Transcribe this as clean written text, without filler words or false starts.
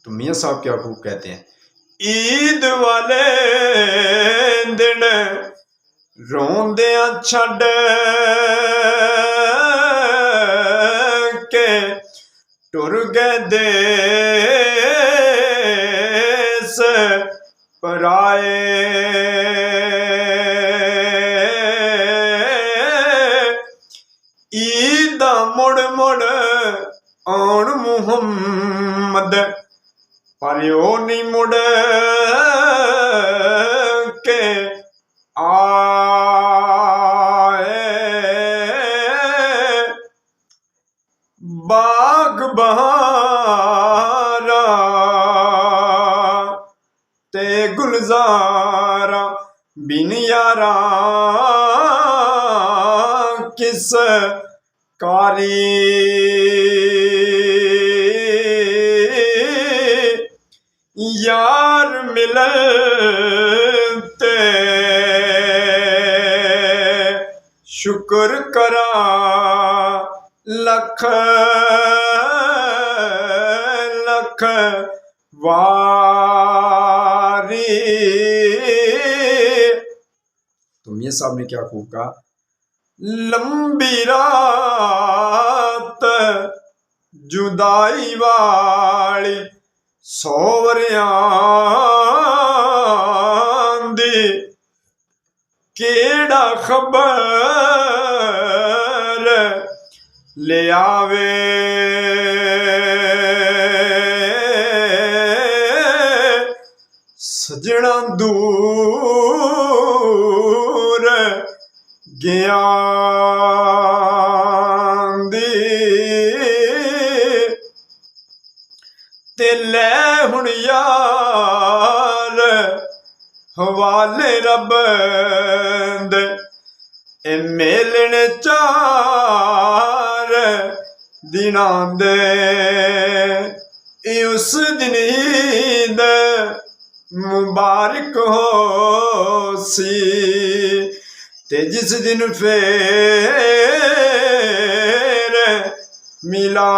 तो मियाँ साहब क्या खूब कहते हैं, ईद वाले दिन रोंदियां छड़ के टुर गए देस पराए। ईदा मुड़ मुड़ आन मुहम्मद पर ओ नहीं मुड़ के आए। बाग बहारा ते गुलजारा बिन यारा किस कारी। यार मिलते शुक्र करा लख लख वारी। तो मियाँ साहब ने क्या खूब कहा, लंबी रात जुदाई वाली सोवरियां दी केड़ा खबर ले आवे। सजना दूर गया ते लै हुण यार हवाले रब दे ए मेलने चार दिनां दे। ए उस दिन ईद मुबारक हो सी ते जिस दिन फेर मिला